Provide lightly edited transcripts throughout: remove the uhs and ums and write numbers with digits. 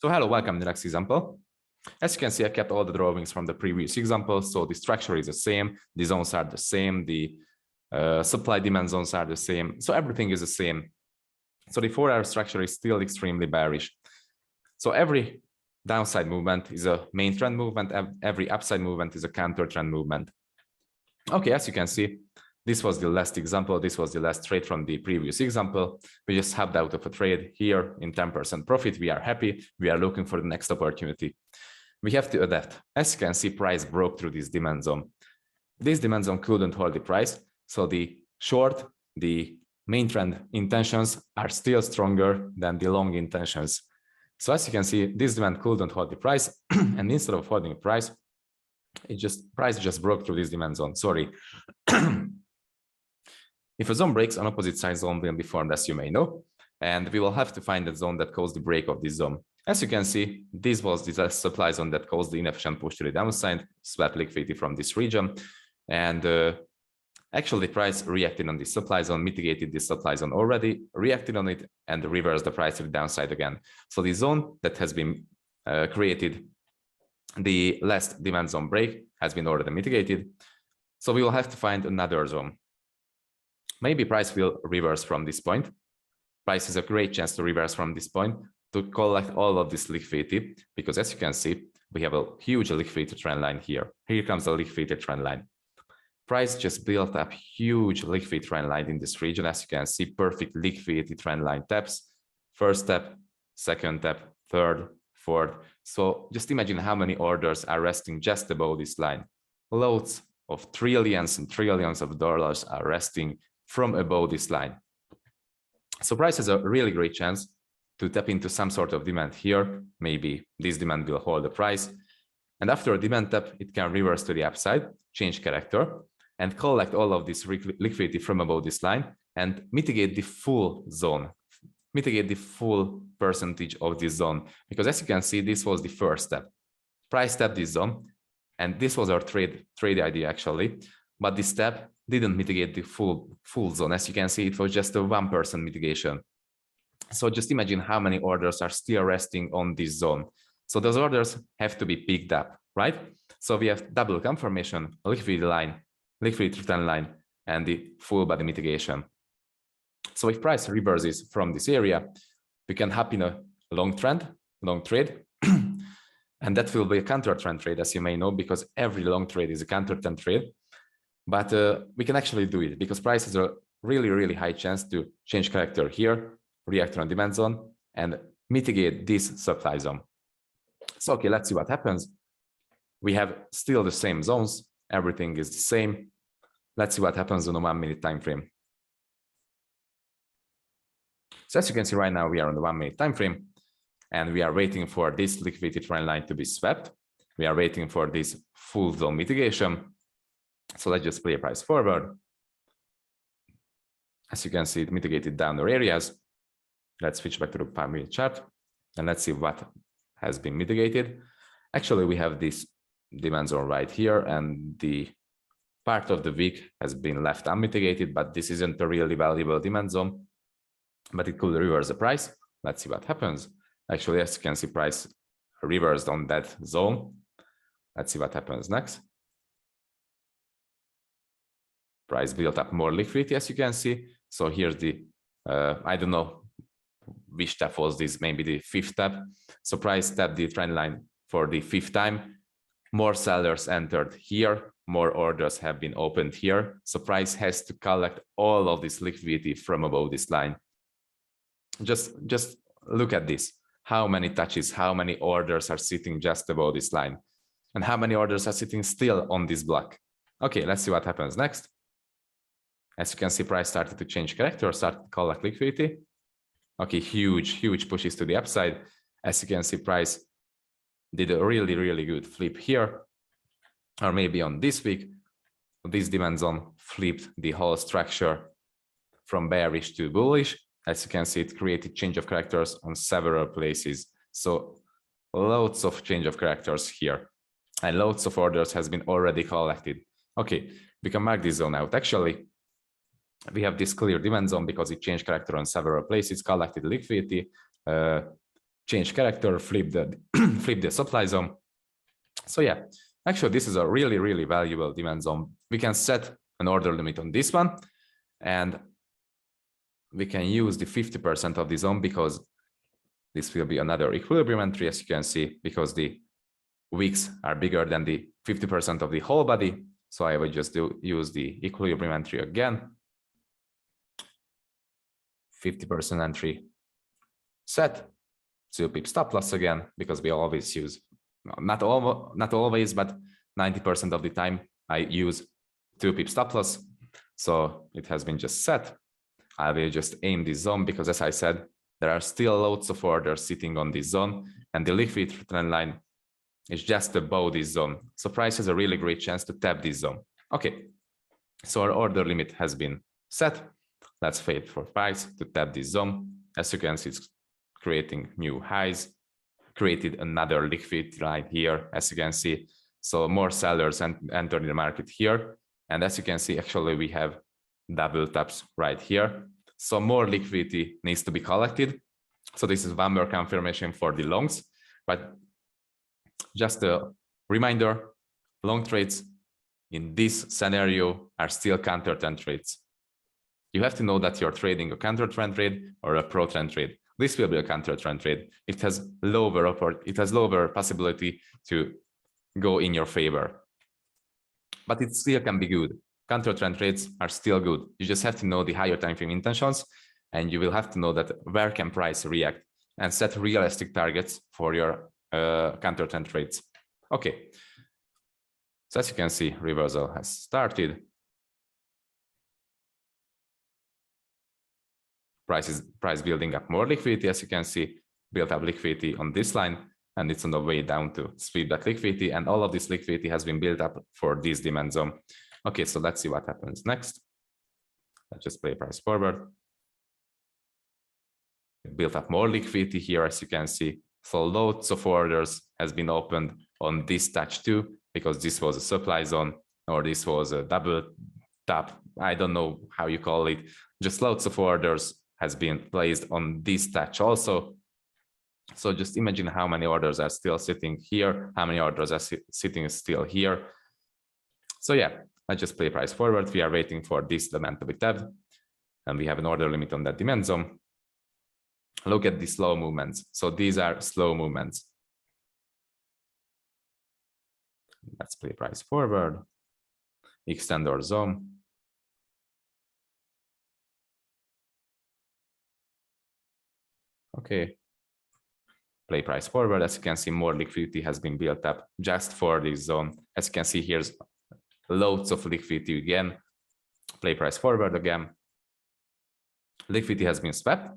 So hello, welcome to the next example. As you can see, I kept all the drawings from the previous example. So the structure is the same, the zones are the same, the supply demand zones are the same. So everything is the same. So the 4-hour structure is still extremely bearish. So every downside movement is a main trend movement. Every upside movement is a counter trend movement. Okay, as you can see, this was the last example. This was the last trade from the previous example. We just hopped out of a trade here in 10% profit. We are happy. We are looking for the next opportunity. We have to adapt. As you can see, price broke through this demand zone. This demand zone couldn't hold the price. So the short, the main trend intentions are still stronger than the long intentions. So as you can see, this demand couldn't hold the price. And instead of holding the price, price just broke through this demand zone. Sorry. If a zone breaks, an opposite side zone will be formed, as you may know, and we will have to find the zone that caused the break of this zone. As you can see, this was the supply zone that caused the inefficient push to the downside, swept liquidity from this region, and actually the price reacted on the supply zone, mitigated the supply zone already, reacted on it, and reversed the price to the downside again. So the zone that has been created, the last demand zone break, has been already mitigated. So we will have to find another zone. Maybe price will reverse from this point. Price is a great chance to reverse from this point to collect all of this liquidity, because as you can see, we have a huge liquidity trend line here. Here comes the liquidity trend line. Price just built up huge liquidity trend line in this region. As you can see, perfect liquidity trend line taps. First tap, second tap, third, fourth. So just imagine how many orders are resting just above this line. Loads of trillions and trillions of dollars are resting from above this line. So price has a really great chance to tap into some sort of demand here. Maybe this demand will hold the price. And after a demand tap, it can reverse to the upside, change character, and collect all of this liquidity from above this line and mitigate the full zone, mitigate the full percentage of this zone. Because as you can see, this was the first step. Price tapped this zone, and this was our trade idea actually. But this step didn't mitigate the full zone. As you can see, it was just a 1% mitigation. So just imagine how many orders are still resting on this zone. So those orders have to be picked up, right? So we have double confirmation, liquidity line, liquidity trend line, and the full body mitigation. So if price reverses from this area, we can hop in a long trade, and that will be a counter trend trade, as you may know, because every long trade is a counter trend trade. But we can actually do it because price has a really, really high chance to change character here, react on demand zone, and mitigate this supply zone. So, okay, let's see what happens. We have still the same zones. Everything is the same. Let's see what happens on a 1-minute time frame. So as you can see right now, we are on the 1-minute time frame, and we are waiting for this liquidity trend line to be swept. We are waiting for this full zone mitigation. So let's just play a price forward. As you can see, it mitigated down the areas. Let's switch back to the 5-minute chart and let's see what has been mitigated. Actually, we have this demand zone right here, and the part of the wick has been left unmitigated, but this isn't a really valuable demand zone, but it could reverse the price. Let's see what happens. Actually, as you can see, price reversed on that zone. Let's see what happens next. Price built up more liquidity, as you can see. So here's the, I don't know which tap was this, maybe the 5th tap. So price tapped the trend line for the 5th time. More sellers entered here. More orders have been opened here. So price has to collect all of this liquidity from above this line. Just look at this. How many touches, how many orders are sitting just above this line? And how many orders are sitting still on this block? Okay, let's see what happens next. As you can see, price started to change character, started to collect liquidity. Okay, huge pushes to the upside. As you can see, price did a really, really good flip here. Or maybe on this week, this demand zone flipped the whole structure from bearish to bullish. As you can see, it created change of characters on several places. So loads of change of characters here. And loads of orders has been already collected. Okay, we can mark this zone out. Actually, we have this clear demand zone because it changed character on several places, collected liquidity, change character, flip the supply zone. So yeah, actually this is a really, really valuable demand zone. We can set an order limit on this one, and we can use the 50% of the zone because this will be another equilibrium entry, as you can see, because the wicks are bigger than the 50% of the whole body. So I will just use the equilibrium entry again. 50% entry set, 2 pip stop loss again, because we always use, not always, but 90% of the time I use 2 pip stop loss. So it has been just set. I will just aim this zone because, as I said, there are still loads of orders sitting on this zone, and the liquidity trend line is just above this zone. So price has a really great chance to tap this zone. Okay, so our order limit has been set. Let's wait for price to tap this zone. As you can see, it's creating new highs, created another liquidity line here, as you can see. So more sellers entered the market here. And as you can see, actually, we have double taps right here. So more liquidity needs to be collected. So this is one more confirmation for the longs. But just a reminder, long trades in this scenario are still counter trend trades. You have to know that you're trading a counter trend trade or a pro trend trade. This will be a counter trend trade. It has lower possibility to go in your favor, but it still can be good. Counter trend trades are still good. You just have to know the higher time frame intentions, and you will have to know that where can price react and set realistic targets for your counter trend trades. Okay, so as you can see, reversal has started. Price building up more liquidity, as you can see, built up liquidity on this line, and it's on the way down to sweep that liquidity, and all of this liquidity has been built up for this demand zone. Okay, so let's see what happens next. Let's just play price forward. Built up more liquidity here, as you can see. So loads of orders has been opened on this touch too, because this was a supply zone, or this was a double tap. I don't know how you call it. Just loads of orders has been placed on this touch also. So just imagine how many orders are still sitting here, how many orders are sitting still here. So yeah, I just play price forward. We are waiting for this demand to be tapped, and we have an order limit on that demand zone. Look at the slow movements. So these are slow movements. Let's play price forward, extend our zone. Okay, play price forward. As you can see, more liquidity has been built up just for this zone. As you can see, here's loads of liquidity again. Play price forward again. Liquidity has been swept.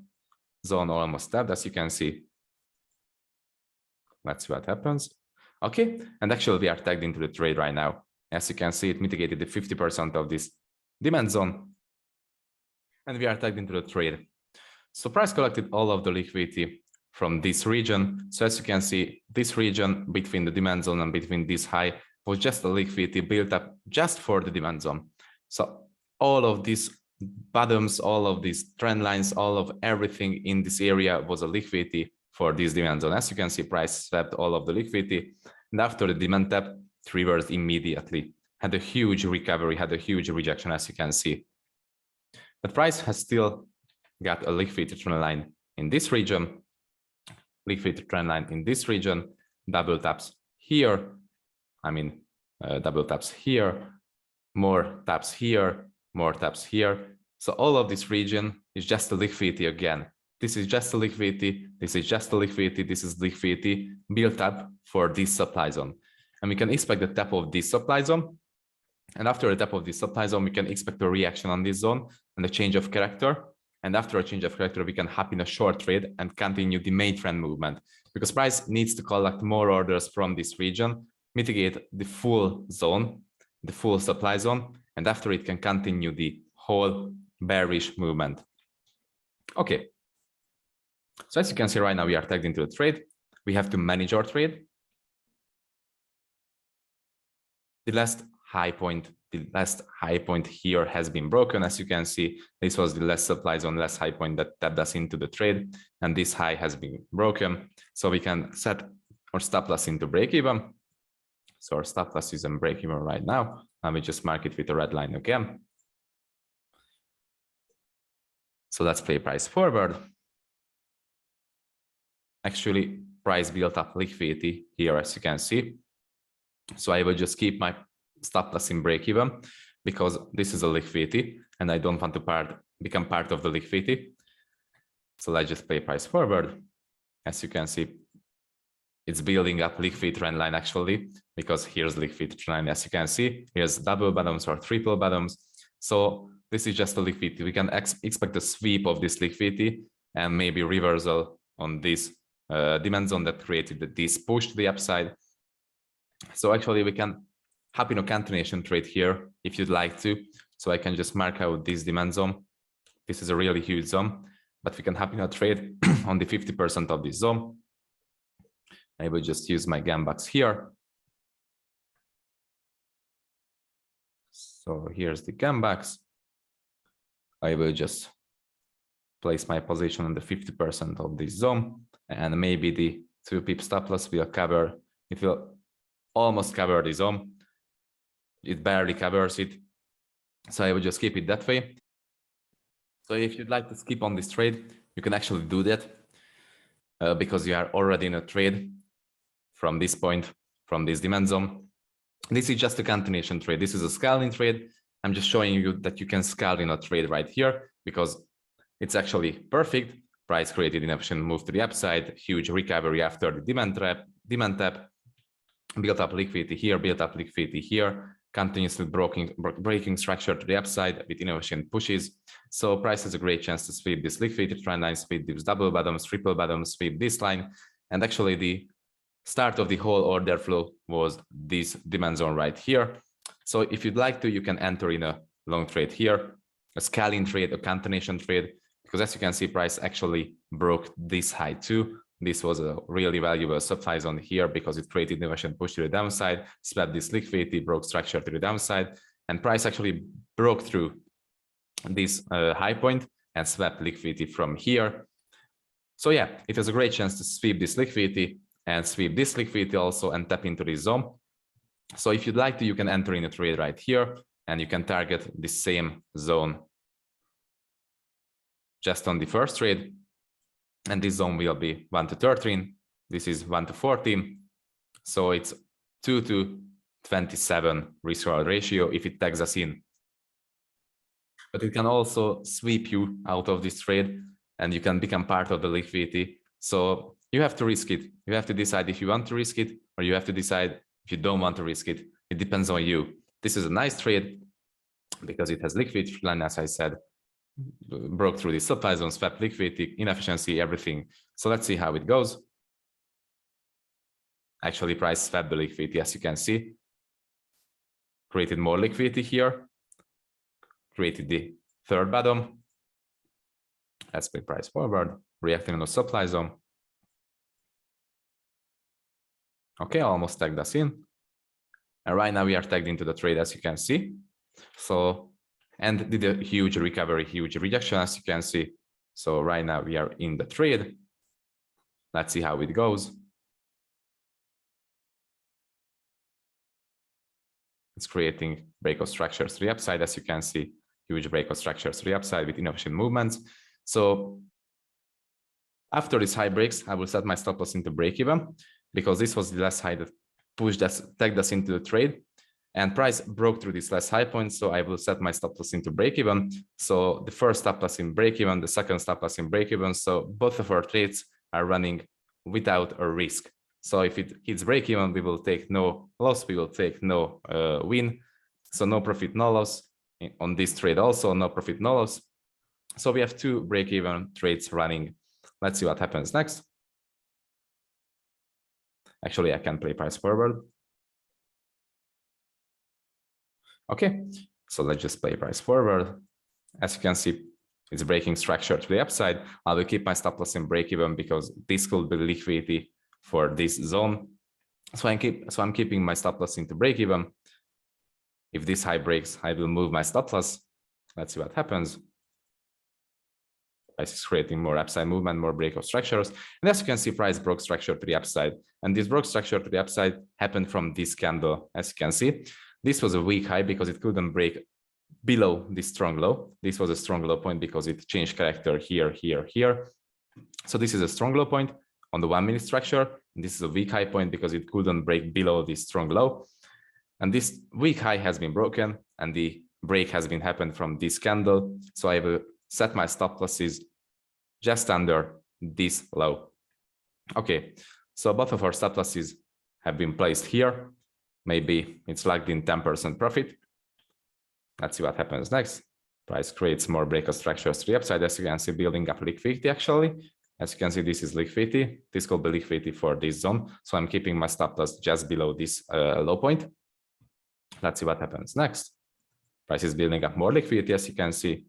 Zone almost tapped, as you can see. Let's see what happens. Okay, and actually we are tagged into the trade right now. As you can see, it mitigated the 50% of this demand zone, and we are tagged into the trade. So price collected all of the liquidity from this region. So as you can see, this region between the demand zone and between this high was just a liquidity built up just for the demand zone. So all of these bottoms, all of these trend lines, all of everything in this area was a liquidity for this demand zone. As you can see, price swept all of the liquidity, and after the demand tap, it reversed immediately, had a huge recovery, had a huge rejection, as you can see. But price has still got a liquidity trend line in this region, liquidity trend line in this region, double taps here, double taps here, more taps here, more taps here. So all of this region is just a liquidity again. This is just a liquidity, this is just a liquidity, this is liquidity built up for this supply zone. And we can expect the tap of this supply zone. And after the tap of this supply zone, we can expect a reaction on this zone and a change of character. And after a change of character, we can hop in a short trade and continue the main trend movement, because price needs to collect more orders from this region, mitigate the full zone, the full supply zone, and after it can continue the whole bearish movement. Okay. So as you can see right now, we are tagged into the trade. We have to manage our trade. The last high point the last high point here has been broken. As you can see, this was the last supply zone, last high point that tapped us into the trade, and this high has been broken. So we can set our stop loss into break even. So our stop loss is in break even right now, and we just mark it with a red line again. So let's play price forward. Actually, price built up liquidity here, as you can see. So I will just keep my stop loss in break even because this is a liquidity and I don't want to become part of the liquidity. So let's just play price forward. As you can see, it's building up liquidity trend line actually, because here's liquidity trend line. As you can see, here's double bottoms or triple bottoms. So this is just a liquidity. We can expect a sweep of this liquidity and maybe reversal on this demand zone that created this push to the upside. So actually we can hop in a continuation trade here if you'd like to. So I can just mark out this demand zone. This is a really huge zone, but we can hop in a trade on the 50% of this zone. I will just use my Gambucks here. So here's the Gambucks. I will just place my position on the 50% of this zone, and maybe the 2 pip stop loss will cover. It will almost cover the zone. It barely covers it. So I will just keep it that way. So if you'd like to skip on this trade, you can actually do that because you are already in a trade from this point, from this demand zone. This is just a continuation trade. This is a scalping trade. I'm just showing you that you can scalp in a trade right here because it's actually perfect. Price created inefficient move to the upside, huge recovery after the demand tap, built up liquidity here, built up liquidity here, continuously breaking structure to the upside with inefficient pushes. So price has a great chance to sweep this liquidity trend line, sweep these double bottoms, triple bottoms, sweep this line. And actually the start of the whole order flow was this demand zone right here. So if you'd like to, you can enter in a long trade here, a scaling trade, a continuation trade, because as you can see, price actually broke this high too. This was a really valuable supply zone here because it created inefficient push to the downside, swept this liquidity, broke structure to the downside, and price actually broke through this high point and swept liquidity from here. So yeah, it has a great chance to sweep this liquidity and sweep this liquidity also and tap into this zone. So if you'd like to, you can enter in a trade right here and you can target the same zone just on the first trade. And this zone will be 1 to 13. This is 1 to 14. So it's 2 to 27 risk reward ratio if it tags us in. But it can also sweep you out of this trade and you can become part of the liquidity. So you have to risk it. You have to decide if you want to risk it or you have to decide if you don't want to risk it. It depends on you. This is a nice trade because it has liquidity line, as I said, broke through the supply zone, swept liquidity, inefficiency, everything. So let's see how it goes. Actually, price swept the liquidity, as you can see. Created more liquidity here. Created the third bottom. Let's play price forward, reacting on the supply zone. Okay, almost tagged us in. And right now we are tagged into the trade, as you can see. So, and did a huge recovery, huge rejection, as you can see. So right now we are in the trade. Let's see how it goes. It's creating breakout structures to the upside, as you can see, huge breakout structures to the upside with inefficient movements. So after this high breaks, I will set my stop loss into break even because this was the last high that pushed us, tagged us into the trade. And price broke through this last high point, so I will set my stop loss into break even. So the first stop loss in break even, the second stop loss in break even. So both of our trades are running without a risk. So if it hits break even, we will take no loss, we will take no win. So no profit, no loss on this trade. Also no profit, no loss. So we have 2 break even trades running. Let's see what happens next. Actually, I can play price forward. Okay, so let's just play price forward. As you can see, it's breaking structure to the upside. I will keep my stop loss in break even because this could be liquidity for this zone. So I'm keeping my stop loss into break even. If this high breaks, I will move my stop loss. Let's see what happens. Price is creating more upside movement, more breakout structures. And as you can see, price broke structure to the upside. And this broke structure to the upside happened from this candle. As you can see, this was a weak high because it couldn't break below this strong low. This was a strong low point because it changed character here, here, here. So this is a strong low point on the 1 minute structure. And this is a weak high point because it couldn't break below this strong low. And this weak high has been broken and the break has been happened from this candle. So I will set my stop losses just under this low. Okay, so both of our stop losses have been placed here. Maybe it's locked in 10% profit. Let's see what happens next. Price creates more breakout structures to the upside. As you can see, building up liquidity actually. As you can see, this is liquidity. This could be liquidity for this zone. So I'm keeping my stop loss just below this low point. Let's see what happens next. Price is building up more liquidity, as you can see.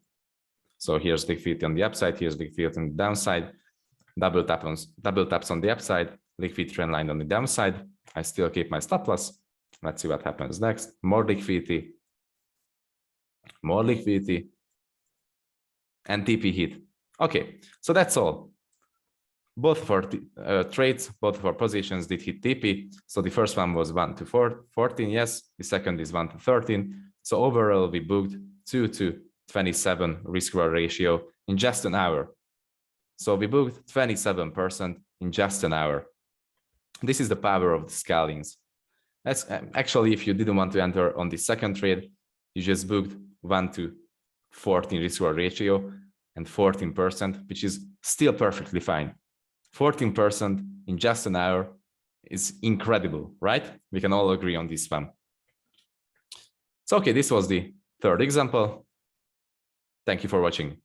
So here's liquidity on the upside, here's liquidity on the downside, double taps on the upside, liquidity trend line on the downside. I still keep my stop loss. Let's see what happens next. More liquidity, and TP hit. Okay, so that's all. Both of our trades, both of our positions did hit TP. So the first one was 1 to 14, yes. The second is 1 to 13. So overall, we booked 2 to 27 risk reward ratio in just an hour. So we booked 27% in just an hour. This is the power of the scalings. That's actually, if you didn't want to enter on the second trade, you just booked 1 to 14 risk reward ratio and 14%, which is still perfectly fine. 14% in just an hour is incredible, right? We can all agree on this one. So, okay, this was the third example. Thank you for watching.